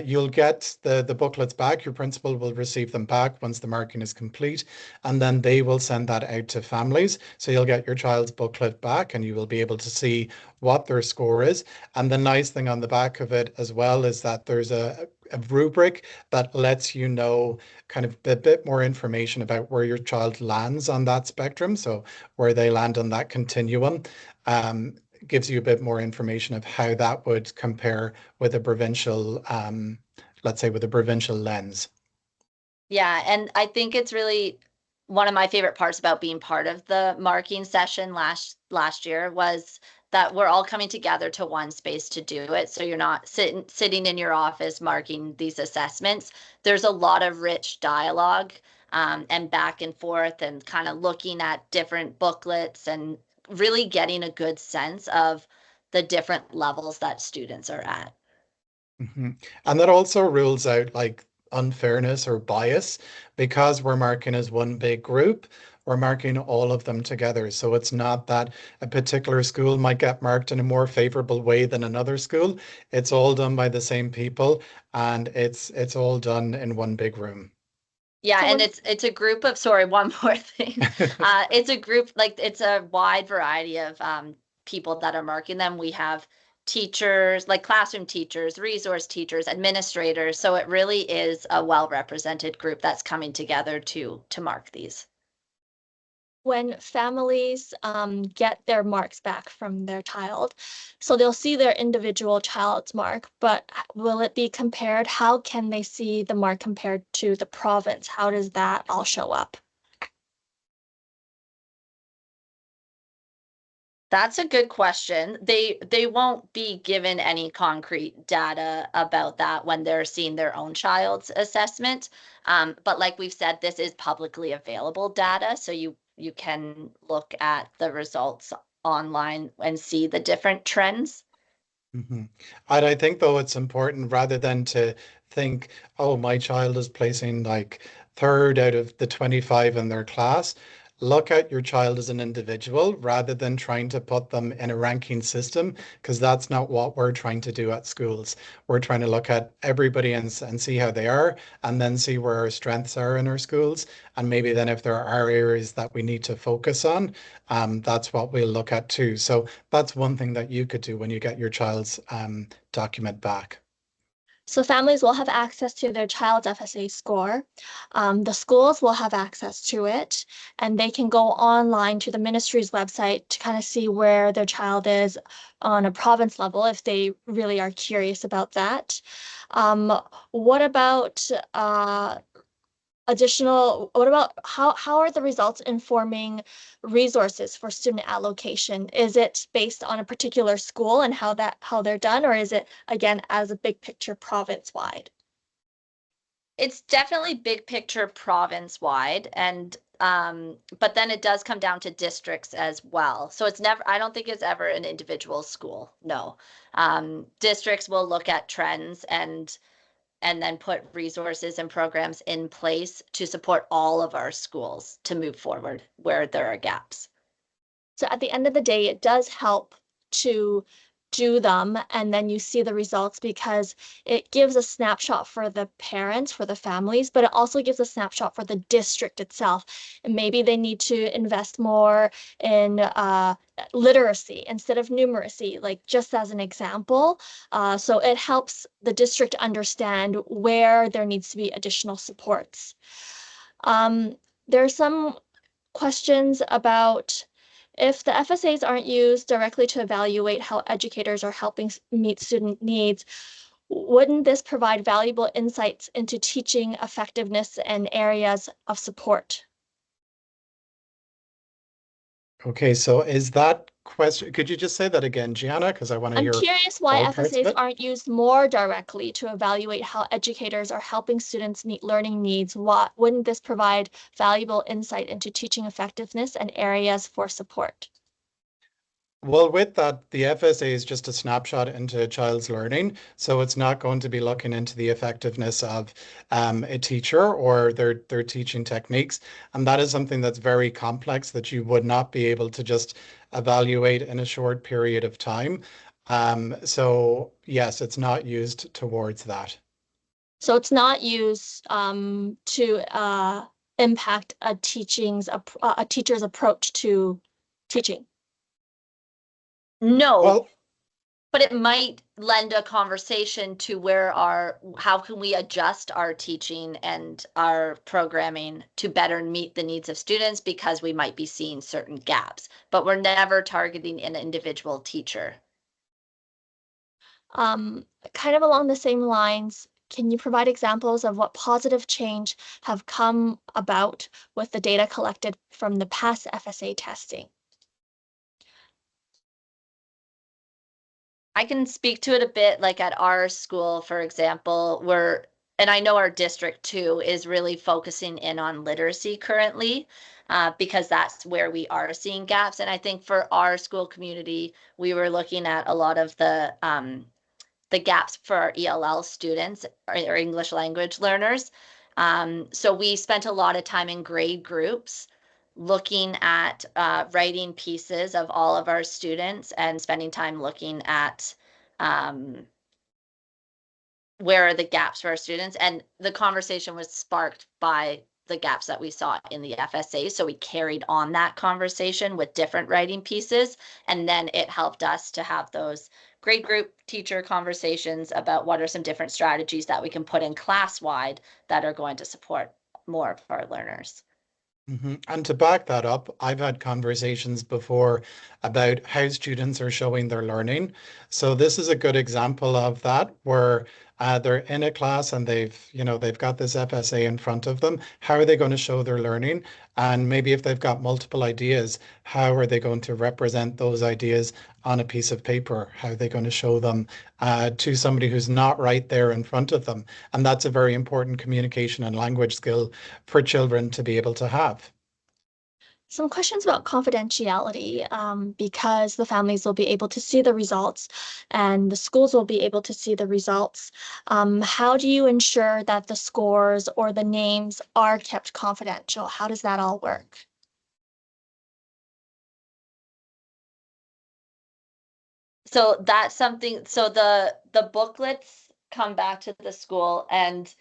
you'll get the booklets back. Your principal will receive them back once the marking is complete, and then they will send that out to families. So you'll get your child's booklet back and you will be able to see what their score is. And the nice thing on the back of it as well is that there's a rubric that lets you know kind of a bit more information about where your child lands on that spectrum. So where they land on that continuum. Um, Gives you a bit more information of how that would compare with a provincial, let's say with a provincial lens. Yeah, and I think it's really one of my favorite parts about being part of the marking session last year was that we're all coming together to one space to do it. So you're not sitting in your office marking these assessments. There's a lot of rich dialogue and back and forth and kind of looking at different booklets and really getting a good sense of the different levels that students are at. Mhm. And that also rules out like unfairness or bias because we're marking as one big group. We're marking all of them together. So it's not that a particular school might get marked in a more favorable way than another school. It's all done by the same people and it's all done in one big room. Yeah, So and when it's a group of, sorry, one more thing. It's a group, like it's a wide variety of people that are marking them. We have teachers, like classroom teachers, resource teachers, administrators. So it really is a well-represented group that's coming together to mark these. when families get their marks back from their child, so they'll see their individual child's mark, but will it be compared? How can they see the mark compared to the province? How does that all show up? That's a good question. They won't be given any concrete data about that when they're seeing their own child's assessment. But like we've said, this is publicly available data, so you can look at the results online and see the different trends. Mhm. And I think though it's important rather than to think, oh, my child is placing like third out of the 25 in their class. look at your child as an individual rather than trying to put them in a ranking system, because that's not what we're trying to do at schools. We're trying to look at everybody and see how they are, and then see where our strengths are in our schools. And maybe then if there are areas that we need to focus on, that's what we'll look at too. So that's one thing that you could do when you get your child's document back. So families will have access to their child's FSA score. The schools will have access to it, and they can go online to the ministry's website to kind of see where their child is on a province level if they really are curious about that. Um, what about how are the results informing resources for student allocation? Is it based on a particular school and how they're done, or is it again as a big picture province wide? It's definitely big picture province wide, and but then it does come down to districts as well. So it's never, I don't think it's ever an individual school. No. Districts will look at trends and then put resources and programs in place to support all of our schools to move forward where there are gaps. So at the end of the day, it does help to do them, and then you see the results because it gives a snapshot for the parents, for the families, but it also gives a snapshot for the district itself. And maybe they need to invest more in literacy instead of numeracy, like just as an example. So it helps the district understand where there needs to be additional supports. Um, there are some questions about if the FSAs aren't used directly to evaluate how educators are helping meet student needs, wouldn't this provide valuable insights into teaching effectiveness and areas of support? Okay, so is that question, could you just say that again, Gianna? Because I want to I'm hear curious why all parts of FSAs it. aren't used more directly to evaluate how educators are helping students meet learning needs. Wouldn't this provide valuable insight into teaching effectiveness and areas for support? Well, with that, the FSA is just a snapshot into a child's learning. So it's not going to be looking into the effectiveness of a teacher or their teaching techniques. And that is something that's very complex that you would not be able to just evaluate in a short period of time. So yes, it's not used towards that. So it's not used to impact a teacher's approach to teaching. No, Well, but it might lend a conversation to how can we adjust our teaching and our programming to better meet the needs of students because we might be seeing certain gaps, but we're never targeting an individual teacher. Kind of along the same lines, can you provide examples of what positive change have come about with the data collected from the past FSA testing? I can speak to it a bit, like at our school, for example, and I know our district too, is really focusing in on literacy currently, because that's where we are seeing gaps. And I think for our school community, we were looking at a lot of the gaps for our ELL students or English language learners. So we spent a lot of time in grade groups looking at writing pieces of all of our students and spending time looking at um, where are the gaps for our students. And the conversation was sparked by the gaps that we saw in the FSA. So we carried on that conversation with different writing pieces. And then it helped us to have those grade group teacher conversations about what are some different strategies that we can put in class wide that are going to support more of our learners. And to back that up, I've had conversations before about how students are showing their learning. So this is a good example of that, where they're in a class and they've got this FSA in front of them. How are they going to show their learning? And maybe if they've got multiple ideas, how are they going to represent those ideas on a piece of paper? How are they going to show them to somebody who's not right there in front of them? And that's a very important communication and language skill for children to be able to have. Some questions about confidentiality, because the families will be able to see the results and the schools will be able to see the results. How do you ensure that the scores or the names are kept confidential? How does that all work? So that's something, so the booklets come back to the school and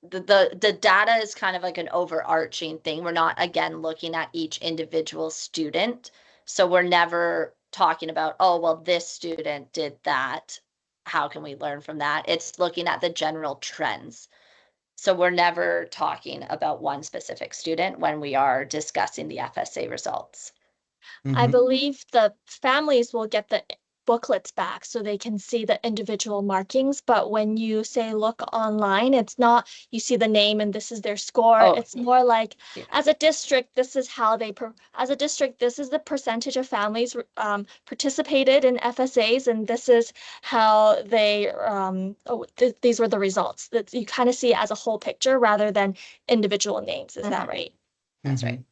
the data is kind of like an overarching thing. We're not again looking at each individual student. So we're never talking about, oh, well, this student did that. How can we learn from that? It's looking at the general trends. So we're never talking about one specific student when we are discussing the FSA results. I Hmm. believe the families will get the booklets back so they can see the individual markings. But when you say look online, it's not you see the name and this is their score. Oh, It's more like yeah. as a district, this is how they, as a district, this is the percentage of families participated in FSAs, and this is how they, these were the results. That you kind of see as a whole picture rather than individual names. Is that Mhm. right? That's Hmm. right.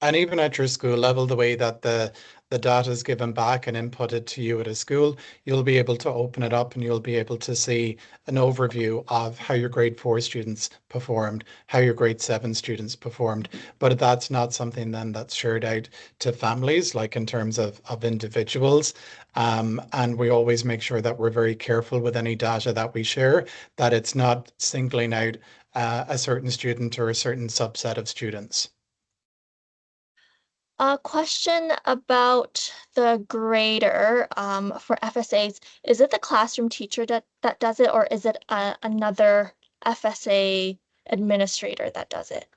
And even at your school level, the way that the data is given back and inputted to you at a school, you'll be able to open it up and you'll be able to see an overview of how your grade 4 students performed, how your grade 7 students performed. But that's not something then that's shared out to families, like in terms of individuals. And we always make sure that we're very careful with any data that we share, that it's not singling out a certain student or a certain subset of students. A question about the grader for FSAs. Is it the classroom teacher that does it, or is it another FSA administrator that does it?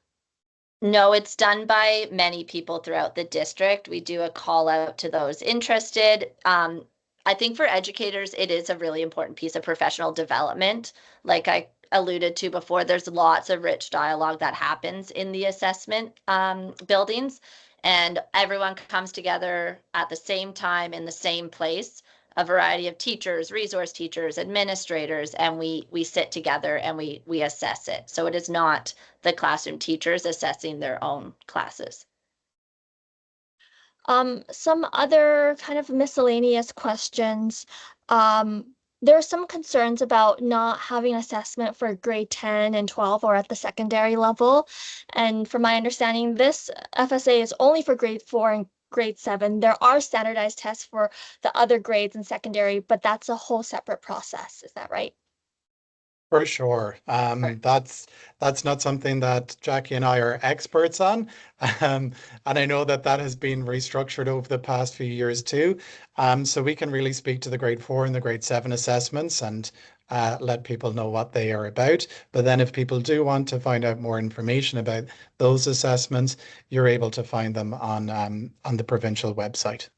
No, it's done by many people throughout the district. We do a call out to those interested. I think for educators, it is a really important piece of professional development. Like I alluded to before, there's lots of rich dialogue that happens in the assessment buildings, and everyone comes together at the same time in the same place, a variety of teachers, resource teachers, administrators, and we sit together and we assess it. So it is not the classroom teachers assessing their own classes. Some other kind of miscellaneous questions. There are some concerns about not having assessment for grade 10 and 12 or at the secondary level. And from my understanding, this FSA is only for grade 4 and grade 7. There are standardized tests for the other grades in secondary, but that's a whole separate process. Is that right? For sure. Or- That's not something that Jackie and I are experts on. Um, and I know that that has been restructured over the past few years too. So we can really speak to the grade 4 and the grade 7 assessments and let people know what they are about. But then if people do want to find out more information about those assessments, you're able to find them on the provincial website.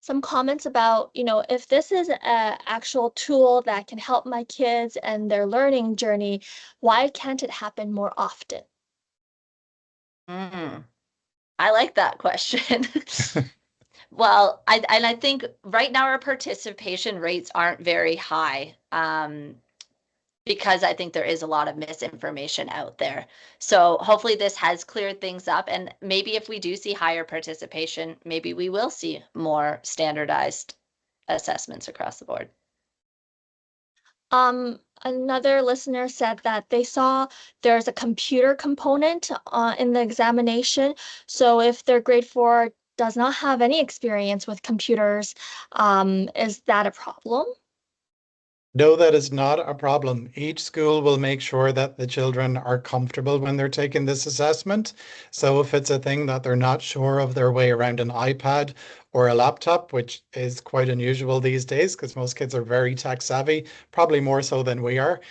Some comments about, if this is an actual tool that can help my kids and their learning journey, why can't it happen more often? Mm, I like that question. Well, I think right now our participation rates aren't very high, because I think there is a lot of misinformation out there. So hopefully this has cleared things up, and maybe if we do see higher participation, maybe we will see more standardized assessments across the board. Another listener said that they saw there's a computer component in the examination. So if their grade 4 does not have any experience with computers, is that a problem? No, that is not a problem. Each school will make sure that the children are comfortable when they're taking this assessment. So if it's a thing that they're not sure of their way around an iPad or a laptop, which is quite unusual these days because most kids are very tech savvy, probably more so than we are,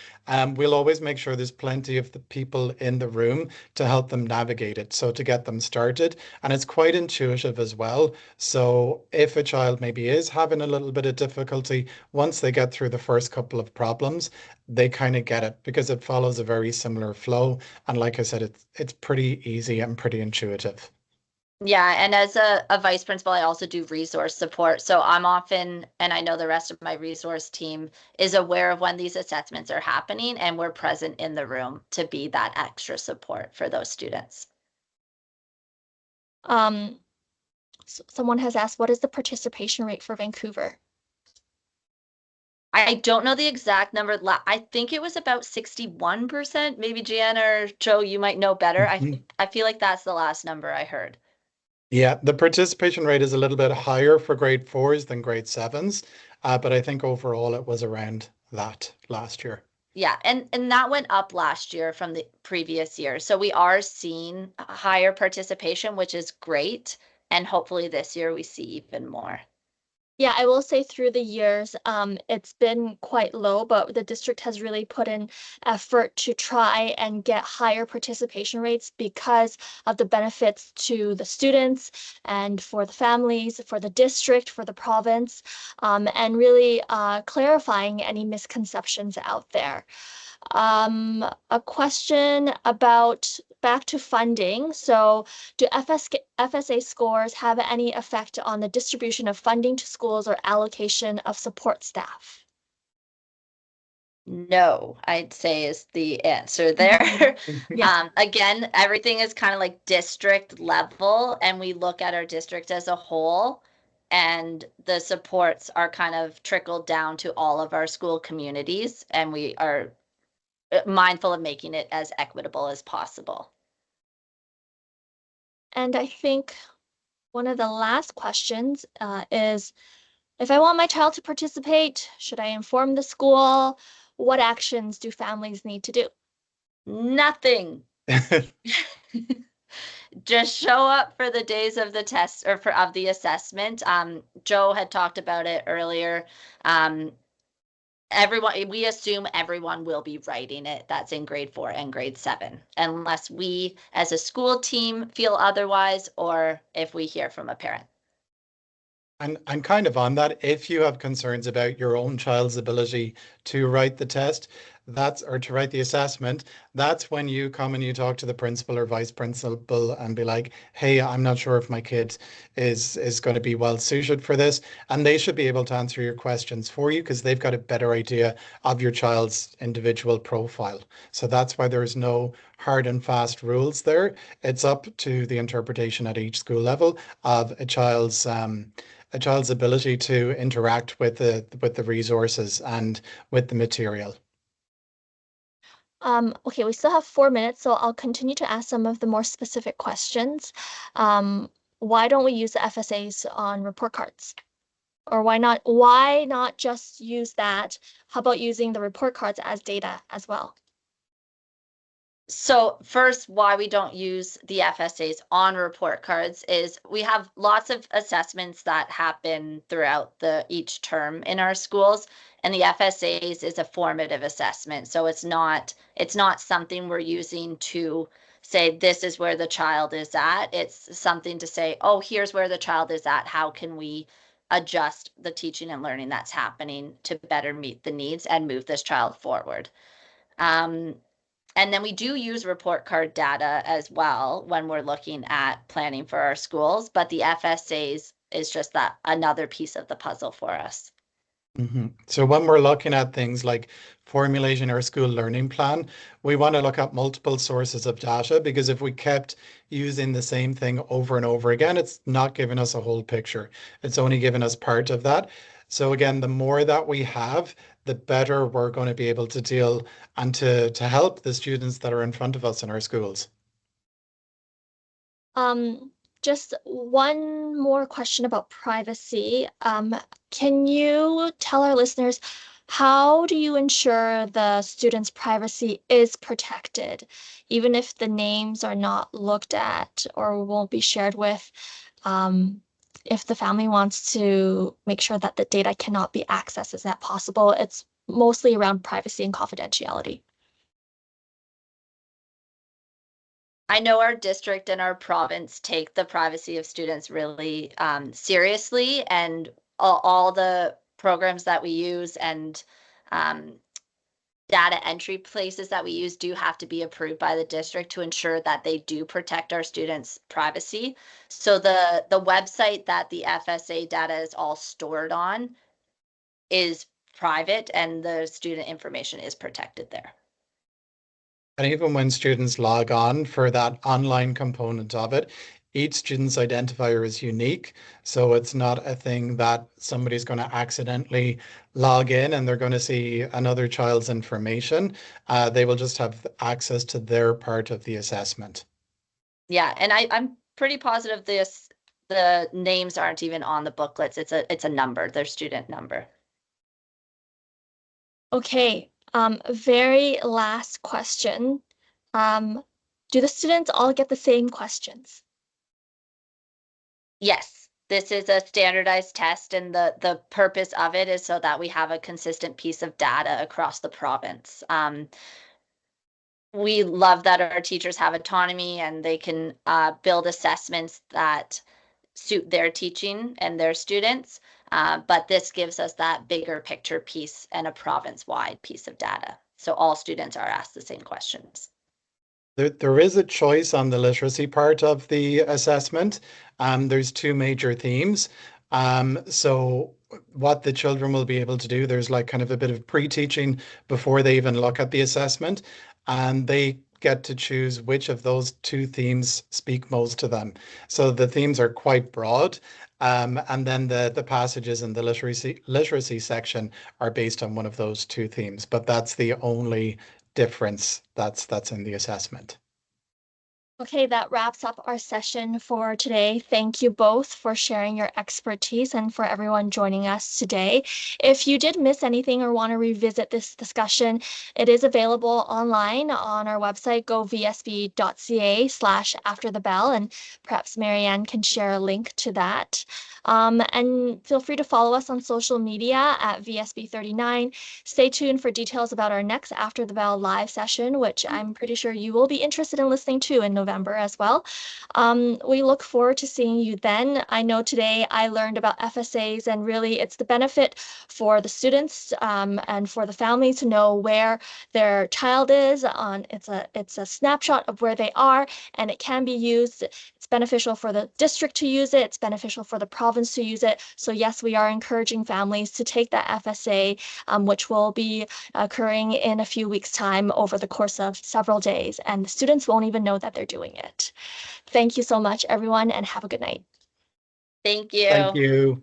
we'll always make sure there's plenty of the people in the room to help them navigate it. So to get them started, and it's quite intuitive as well. So if a child maybe is having a little bit of difficulty, once they get through the first couple of problems, they kind of get it because it follows a very similar flow. And like I said, it's pretty easy and pretty intuitive. Yeah, and as a vice principal, I also do resource support. So I'm often, and I know the rest of my resource team is aware of when these assessments are happening, and we're present in the room to be that extra support for those students. Um, Someone has asked, what is the participation rate for Vancouver? I don't know the exact number. I think it was about 61%. Maybe Jiana or Joe, you might know better. Mhm. I feel like that's the last number I heard. Yeah, the participation rate is a little bit higher for grade fours than grade sevens, but I think overall it was around that last year. Yeah, and that went up last year from the previous year. So we are seeing higher participation, which is great. And hopefully this year we see even more. Yeah, I will say through the years, it's been quite low, but the district has really put in effort to try and get higher participation rates because of the benefits to the students and for the families, for the district, for the province, and really clarifying any misconceptions out there. A question about back to funding. So, do FSA scores have any effect on the distribution of funding to schools or allocation of support staff? No, I'd say is the answer there. Yes. Again, everything is kind of like district level, and we look at our district as a whole, and the supports are kind of trickled down to all of our school communities, and we are mindful of making it as equitable as possible. And I think one of the last questions is, if I want my child to participate, should I inform the school? What actions do families need to do? Nothing. Just show up for the days of the test or of the assessment. Joe had talked about it earlier. Um, we assume everyone will be writing it. That's in grade 4 and grade 7, unless we as a school team feel otherwise, or if we hear from a parent. And kind of on that, if you have concerns about your own child's ability to write the test, or to write the assessment, that's when you come and you talk to the principal or vice principal and be like, hey, I'm not sure if my kid is going to be well suited for this. And they should be able to answer your questions for you because they've got a better idea of your child's individual profile. So that's why there's no hard and fast rules there. It's up to the interpretation at each school level of a child's ability to interact with the resources and with the material. Okay, we still have 4 minutes, so I'll continue to ask some of the more specific questions. Why don't we use the FSAs on report cards? Or why not just use that? How about using the report cards as data as well? So first, why we don't use the FSAs on report cards is we have lots of assessments that happen throughout each term in our schools, and the FSAs is a formative assessment. So it's not something we're using to say this is where the child is at. It's something to say, oh, here's where the child is at. How can we adjust the teaching and learning that's happening to better meet the needs and move this child forward? Um, and then we do use report card data as well when we're looking at planning for our schools, but the FSAs is just that another piece of the puzzle for us. So when we're looking at things like formulating our school learning plan, we want to look at multiple sources of data because if we kept using the same thing over and over again, it's not giving us a whole picture. It's only giving us part of that. So again, the more that we have, the better we're going to be able to deal and to help the students that are in front of us in our schools. Um, just one more question about privacy. Can you tell our listeners, how do you ensure the student's privacy is protected, even if the names are not looked at or won't be shared with? If the family wants to make sure that the data cannot be accessed, is that possible? It's mostly around privacy and confidentiality. I know our district and our province take the privacy of students really seriously, and all the programs that we use and um, data entry places that we use do have to be approved by the district to ensure that they do protect our students' privacy. So the website that the FSA data is all stored on is private, and the student information is protected there. And even when students log on for that online component of it, each student's identifier is unique. So it's not a thing that somebody's going to accidentally log in and they're going to see another child's information. They will just have access to their part of the assessment. Yeah, and I'm pretty positive this The names aren't even on the booklets. It's a number, their student number. Okay, very last question. Do the students all get the same questions? Yes, this is a standardized test, and the purpose of it is so that we have a consistent piece of data across the province. We love that our teachers have autonomy and they can build assessments that suit their teaching and their students. But this gives us that bigger picture piece and a province-wide piece of data. So all students are asked the same questions. There is a choice on the literacy part of the assessment. There's two major themes. So what the children will be able to do, there's like kind of a bit of pre-teaching before they even look at the assessment, and they get to choose which of those two themes speak most to them. So the themes are quite broad. And then the passages in the literacy section are based on one of those two themes, but that's the only difference that's in the assessment. Okay, that wraps up our session for today. Thank you both for sharing your expertise and for everyone joining us today. If you did miss anything or want to revisit this discussion, it is available online on our website, govsb.ca/afterthebell, and perhaps Marianne can share a link to that. And feel free to follow us on social media at VSB39. Stay tuned for details about our next After the Bell live session, which I'm pretty sure you will be interested in listening to in November as well. We look forward to seeing you then. I know today I learned about FSAs, and really it's the benefit for the students and for the families to know where their child is. It's a snapshot of where they are, and it can be used. It's beneficial for the district to use it. It's beneficial for the province to use it. So yes, we are encouraging families to take that FSA, which will be occurring in a few weeks' time over the course of several days, and the students won't even know that they're doing it. Thank you so much, everyone, and have a good night. Thank Thank you. you.